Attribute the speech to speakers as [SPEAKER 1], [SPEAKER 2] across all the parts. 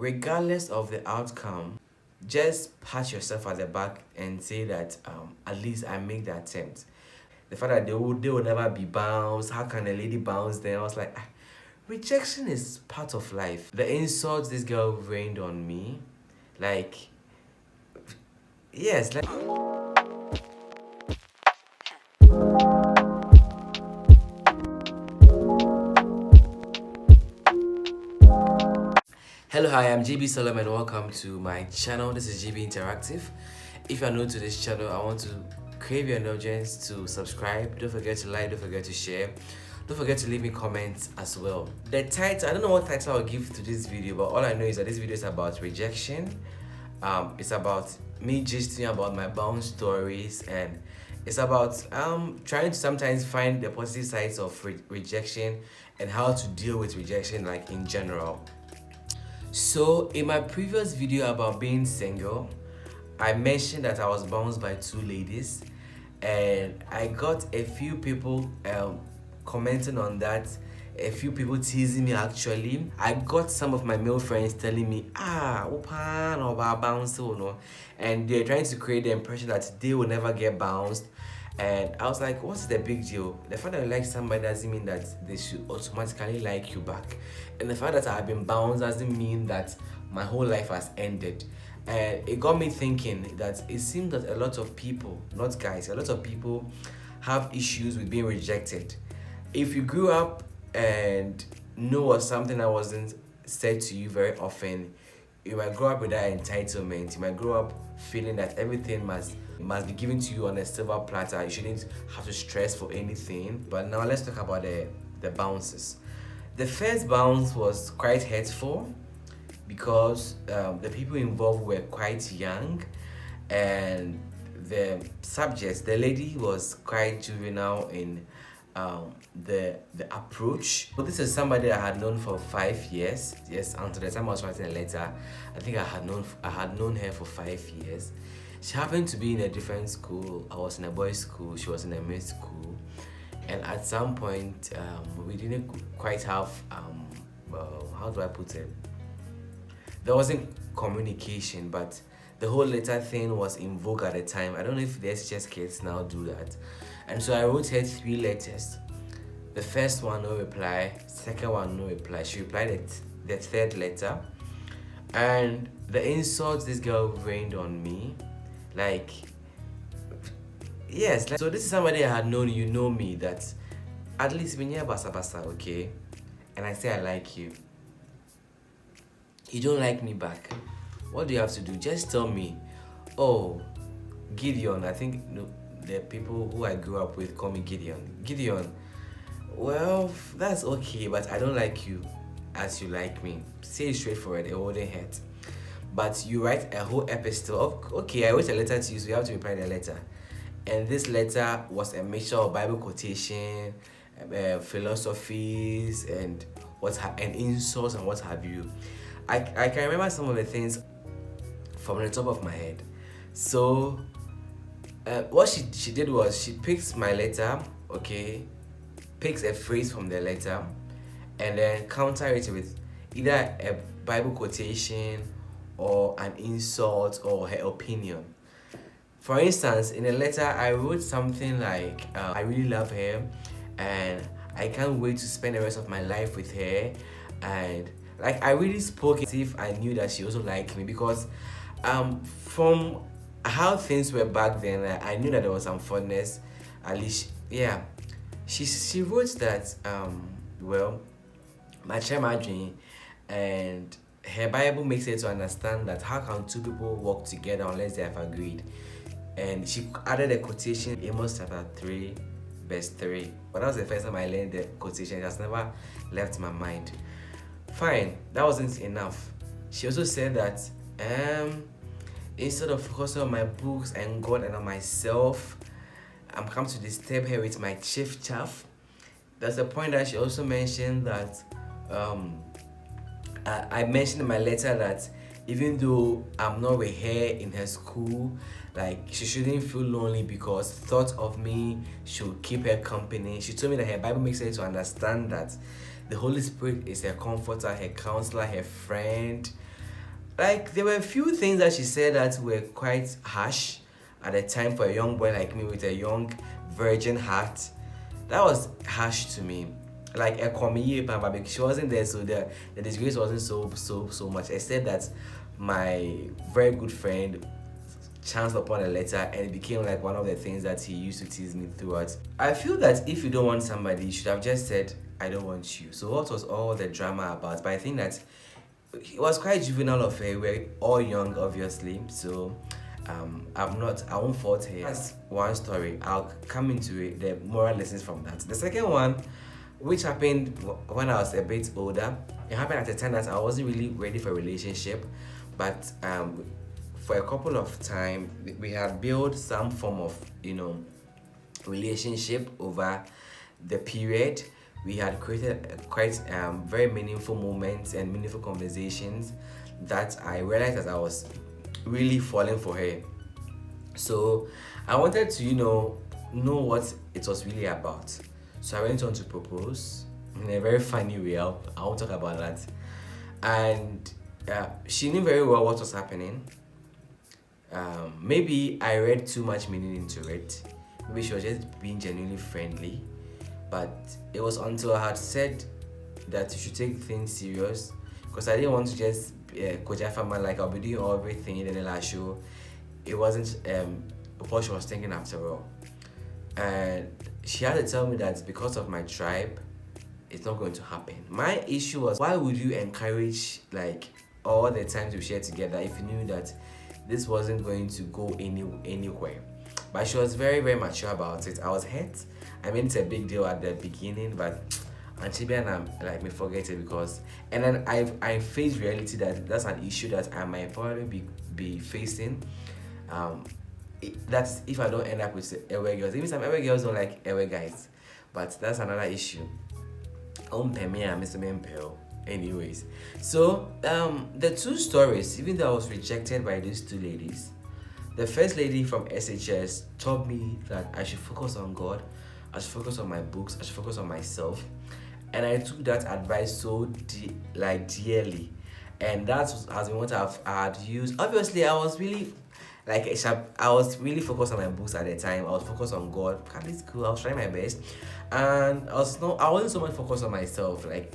[SPEAKER 1] regardless of the outcome, just pat yourself at the back and say that at least I make the attempt. The fact that they will never be bounced, how can a lady bounce then? I was like, rejection is part of life. The insults this girl rained on me, like, yes, like. Hello, hi, I'm GB Solomon and welcome to my channel. This is GB Interactive. If you are new to this channel, I want to crave your indulgence to subscribe. Don't forget to like, don't forget to share. Don't forget to leave me comments as well. The title, I don't know what title I'll give to this video, but all I know is that this video is about rejection. It's about me gisting about my bound stories, and it's about trying to sometimes find the positive sides of rejection and how to deal with rejection, like in general. So in my previous video about being single, I mentioned that I was bounced by two ladies, and I got a few people commenting on that, a few people teasing me. Actually, I got some of my male friends telling me, open or bounce, no, and they're trying to create the impression that they will never get bounced. And I was like, what's the big deal? The fact that you like somebody doesn't mean that they should automatically like you back. And the fact that I've been bounced doesn't mean that my whole life has ended. And it got me thinking that it seems that a lot of people, not guys, a lot of people have issues with being rejected. If you grew up and know was something that wasn't said to you very often, you might grow up with that entitlement. You might grow up feeling that everything must be given to you on a silver platter. You shouldn't have to stress for anything. But now let's talk about the bounces. The first bounce was quite hurtful because the people involved were quite young, and the subject, the lady, was quite juvenile in the approach. But this is somebody I had known for 5 years. Yes, until the time I was writing a letter, I think I had known her for 5 years. She happened to be in a different school. I was in a boys' school. She was in a men's school, and at some point, we didn't quite have how do I put it? There wasn't communication, but the whole letter thing was in vogue at the time. I don't know if the SHS kids now do that. And so I wrote her 3 letters. The first one, no reply. Second one, no reply. She replied the third letter. And the insults this girl rained on me, like, yes. So this is somebody I had known. You know me, that at least when you're basa basa, okay? And I say I like you. You don't like me back. What do you have to do? Just tell me. Oh, Gideon. I think the people who I grew up with call me Gideon. Gideon, well, that's okay, but I don't like you as you like me. Say it straightforward, it wouldn't hurt. But you write a whole epistle. Okay, I wrote a letter to you, so you have to reply the letter. And this letter was a mixture of Bible quotation, philosophies, and insults and what have you. I can remember some of the things from the top of my head. So what she did was she picks my letter, okay, picks a phrase from the letter, and then counter it with either a Bible quotation or an insult or her opinion. For instance, in a letter I wrote something like, I really love her and I can't wait to spend the rest of my life with her, and like I really spoke as if I knew that she also liked me, because from how things were back then, I knew that there was some fondness. At least, yeah. She wrote that well, my dream, and her Bible makes it to understand that how can two people work together unless they have agreed. And she added a quotation, Amos chapter 3 verse 3. But that was the first time I learned the quotation. It has never left my mind. Fine, that wasn't enough. She also said that instead of focusing on my books and God and on myself, I'm come to disturb her with my chief chaff. That's the point that she also mentioned that I mentioned in my letter that even though I'm not with her in her school, like, she shouldn't feel lonely because thought of me should keep her company. She told me that her Bible makes her to understand that the Holy Spirit is her comforter, her counselor, her friend. Like, there were a few things that she said that were quite harsh at the time for a young boy like me with a young virgin heart. That was harsh to me. Like a comedy, but she wasn't there, so the disgrace wasn't so much. I said that my very good friend chanced upon a letter, and it became like one of the things that he used to tease me throughout. I feel that if you don't want somebody, you should have just said, I don't want you. So what was all the drama about? But I think that it was quite juvenile of her. We're all young, obviously. So I won't fault her. That's one story. I'll come into it, the moral lessons from that. The second one, which happened when I was a bit older, it happened at a time that I wasn't really ready for a relationship, but for a couple of time we had built some form of relationship over the period. We had created quite very meaningful moments and meaningful conversations that I realized that I was really falling for her. So I wanted to know what it was really about. So I went on to propose in a very funny way. I won't talk about that. And she knew very well what was happening. Maybe I read too much meaning into it. Maybe she was just being genuinely friendly. But it was until I had said that you should take things serious, because I didn't want to just koja fama, like I'll be doing everything in the last show. It wasn't what she was thinking after all. And she had to tell me that because of my tribe, it's not going to happen. My issue was, why would you encourage like all the times we shared together if you knew that this wasn't going to go anywhere? But she was very, very mature about it. I was hurt. I mean, it's a big deal at the beginning, but Chibi and I'm like, me forget it, because and then I faced reality that that's an issue that I might probably be facing. That's if I don't end up with Ewe girls. Even some Ewe girls don't like Ewe guys, but that's another issue. Anyways, so the two stories, even though I was rejected by these two ladies, the first lady from SHS taught me that I should focus on God, I should focus on my books, I should focus on myself, and I took that advice so dearly, and that has been what I had used. Obviously, I was really focused on my books at the time. I was focused on God. At school, I was trying my best, and I wasn't so much focused on myself. Like,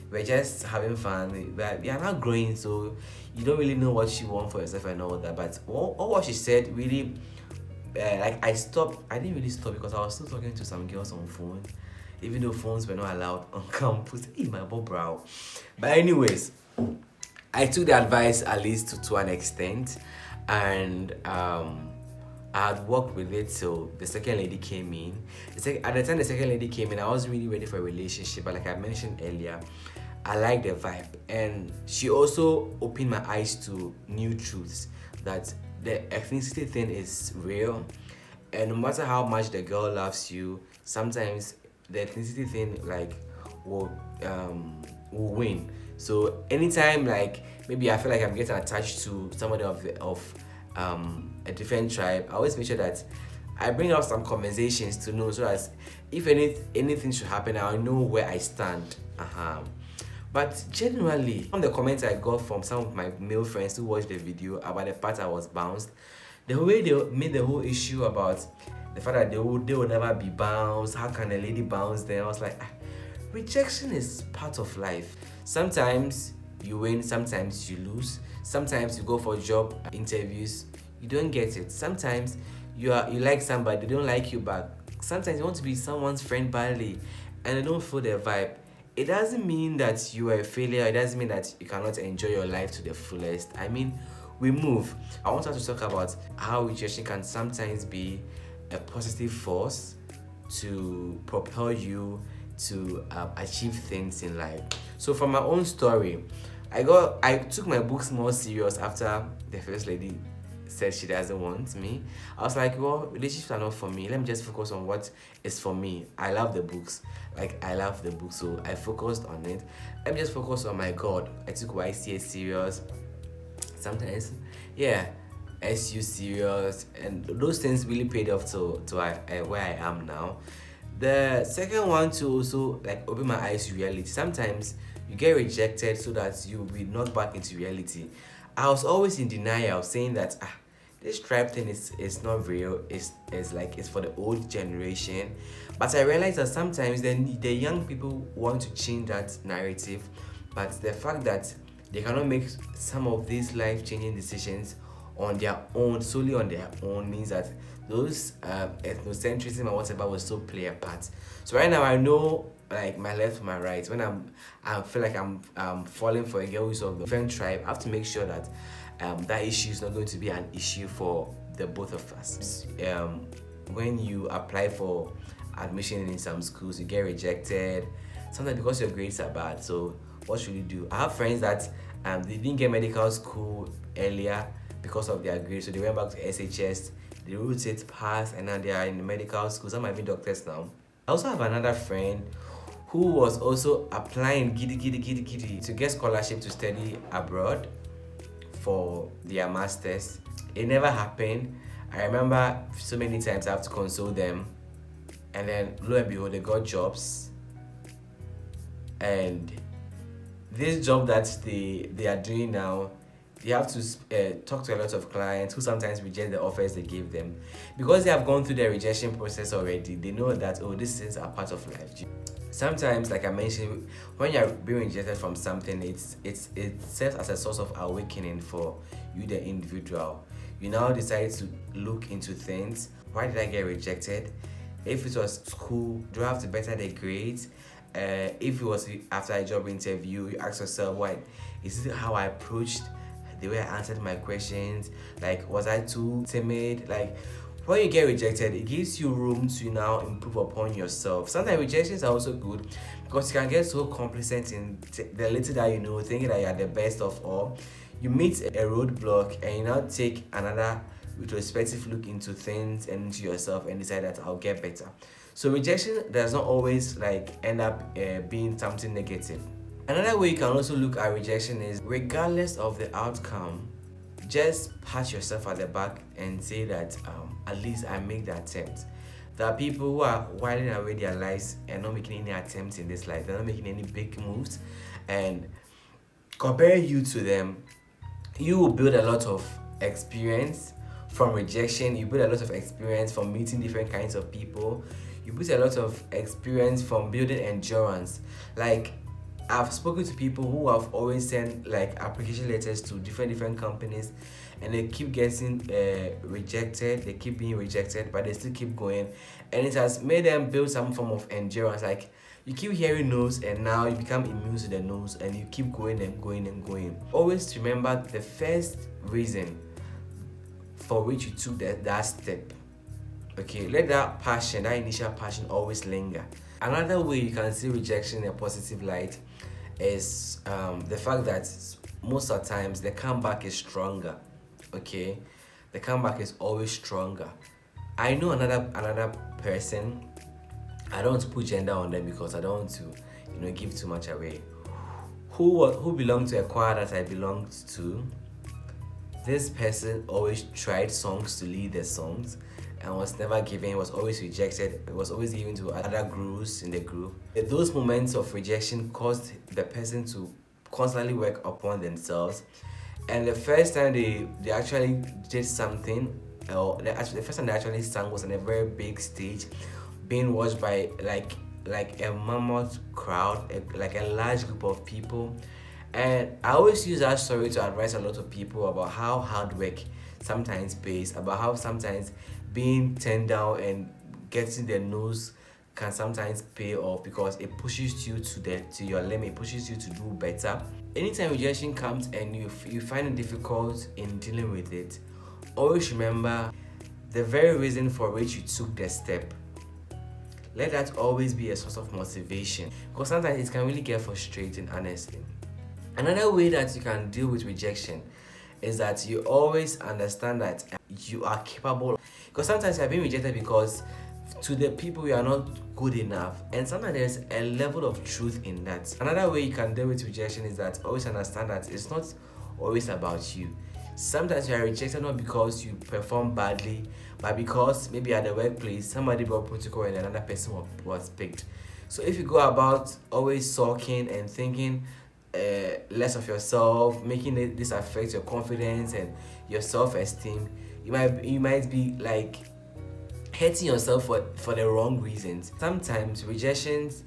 [SPEAKER 1] we're just having fun. We are not growing, so you don't really know what you want for yourself and all that. But all what she said really, I stopped. I didn't really stop because I was still talking to some girls on phone, even though phones were not allowed on campus. Hey, my brow. But anyways, I took the advice at least to an extent, and I had worked with it till the second lady came in. At the time the second lady came in, I wasn't really ready for a relationship, but like I mentioned earlier, I liked the vibe, and she also opened my eyes to new truths, that the ethnicity thing is real, and no matter how much the girl loves you, sometimes the ethnicity thing will win. So anytime maybe I feel like I'm getting attached to somebody of a different tribe, I always make sure that I bring out some conversations to know, so that if anything should happen, I'll know where I stand. But generally, from the comments I got from some of my male friends who watched the video about the part I was bounced, the way they made the whole issue about the fact that they will never be bounced, how can a lady bounce them? I was like, rejection is part of life. Sometimes you win, sometimes you lose. Sometimes you go for job interviews, you don't get it. Sometimes you like somebody, they don't like you back. Sometimes you want to be someone's friend badly and they don't feel their vibe. It doesn't mean that you are a failure. It doesn't mean that you cannot enjoy your life to the fullest. I mean, we move. I want us to talk about how rejection can sometimes be a positive force to propel you to achieve things in life. So from my own story, I took my books more serious after the first lady said she doesn't want me. I was like, well, relationships are not for me. Let me just focus on what is for me. I love the books. So I focused on it. Let me just focus on my God. I took YCA serious. Sometimes, SU serious, and those things really paid off to where I am now. The second one to also open my eyes to reality. Sometimes You get rejected so that you will be knocked back into reality. I was always in denial, saying that this tribe thing is not real. It's like it's for the old generation. But I realized that sometimes the young people want to change that narrative, but the fact that they cannot make some of these life-changing decisions on their own, solely on their own, means that those ethnocentrism and whatever will still play a part. So right now I know like my left from my right. When I feel like I'm falling for a girl who's of the different tribe, I have to make sure that that issue is not going to be an issue for the both of us. When you apply for admission in some schools, you get rejected, sometimes because your grades are bad. So what should you do? I have friends that they didn't get medical school earlier because of their grades, so they went back to SHS, they wrote it, passed, and now they are in medical school. Some might be doctors now. I also have another friend who was also applying giddy to get scholarship to study abroad for their masters. It never happened. I remember so many times I have to console them, and then lo and behold, they got jobs. And this job that they are doing now, they have to talk to a lot of clients who sometimes reject the offers they give them. Because they have gone through the rejection process already, they know that, oh, these things are part of life. Sometimes, like I mentioned, when you're being rejected from something, it serves as a source of awakening for you, the individual. You now decide to look into things. Why did I get rejected? If it was school, do I have to better the grades? If it was after a job interview, you ask yourself, why is it how I approached, the way I answered my questions? Like, was I too timid? Like, when you get rejected, it gives you room to now improve upon yourself. Sometimes rejections are also good because you can get so complacent in the little that you know, thinking that you are the best of all. You meet a roadblock and you now take another retrospective look into things and into yourself and decide that I'll get better. So rejection does not always like end up being something negative. Another way you can also look at rejection is, regardless of the outcome, just pat yourself at the back and say that at least I made the attempt. There are people who are whiling away their lives and not making any attempts in this life. They're not making any big moves, and comparing you to them, you will build a lot of experience from rejection. You build a lot of experience from meeting different kinds of people. You build a lot of experience from building endurance. Like, I've spoken to people who have always sent like application letters to different companies, and they keep getting rejected. They keep being rejected, but they still keep going, and it has made them build some form of endurance. Like, you keep hearing no's, and now you become immune to the no's, and you keep going and going and going. Always remember the first reason for which you took that step. Okay, let that passion, that initial passion, always linger. Another way you can see rejection in a positive light is the fact that most of the times the comeback is stronger. Okay, the comeback is always stronger. I know another person. I don't want to put gender on them because I don't want to, give too much away. Who belonged to a choir that I belonged to. This person always tried songs to lead the songs and was never given, was always rejected, it was always given to other gurus in the group. Those moments of rejection caused the person to constantly work upon themselves, and the first time they actually did something, or the first time they actually sang was on a very big stage, being watched by like a mammoth crowd, like a large group of people. And I always use that story to advise a lot of people about how hard work sometimes pays, about how sometimes being turned down and getting the nose can sometimes pay off because it pushes you to your limit, pushes you to do better. Anytime rejection comes and you find it difficult in dealing with it, always remember the very reason for which you took the step. Let that always be a source of motivation, because sometimes it can really get frustrating, honestly. Another way that you can deal with rejection is that you always understand that you are capable. Because sometimes you are being rejected because to the people you are not good enough, and sometimes there's a level of truth in that. Another way you can deal with rejection is that always understand that it's not always about you. Sometimes you are rejected not because you perform badly, but because maybe at the workplace somebody brought protocol and another person was picked. So if you go about always sulking and thinking less of yourself, making this affect your confidence and your self-esteem, you might be like hurting yourself for the wrong reasons. Sometimes rejections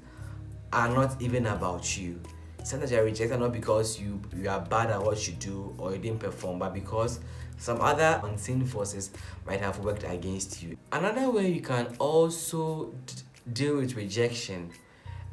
[SPEAKER 1] are not even about you. Sometimes you're rejected not because you are bad at what you do or you didn't perform, but because some other unseen forces might have worked against you. Another way you can also deal with rejection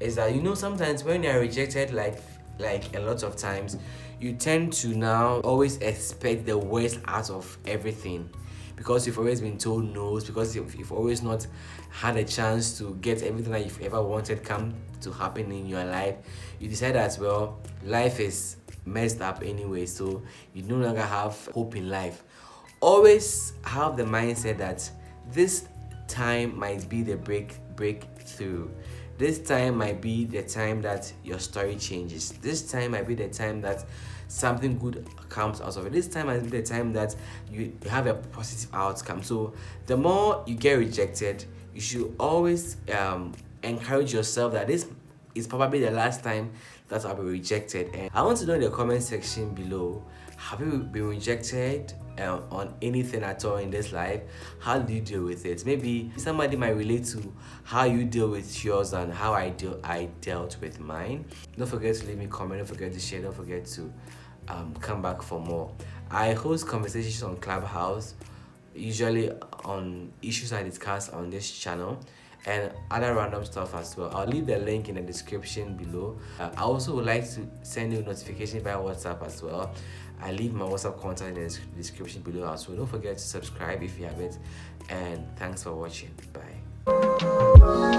[SPEAKER 1] is that, you know, sometimes when you're rejected, like a lot of times, you tend to now always expect the worst out of everything, because you've always been told no, because you've always not had a chance to get everything that you've ever wanted come to happen in your life. You decide as well, life is messed up anyway, so you no longer have hope in life. Always have the mindset that this time might be the breakthrough. This time might be the time that your story changes. This time might be the time that something good comes out of it. This time might be the time that you have a positive outcome. So the more you get rejected, you should always encourage yourself that this is probably the last time that I'll be rejected. And I want to know in the comment section below, have you been rejected on anything at all in this life? How do you deal with it? Maybe somebody might relate to how you deal with yours and how I dealt with mine. Don't forget to leave me a comment, don't forget to share, don't forget to come back for more. I host conversations on Clubhouse, usually on issues I discuss on this channel and other random stuff as well. I'll leave the link in the description below. I also would like to send you a notification via WhatsApp as well. I leave my WhatsApp contact in the description below as well. Don't forget to subscribe if you haven't, and thanks for watching. Bye.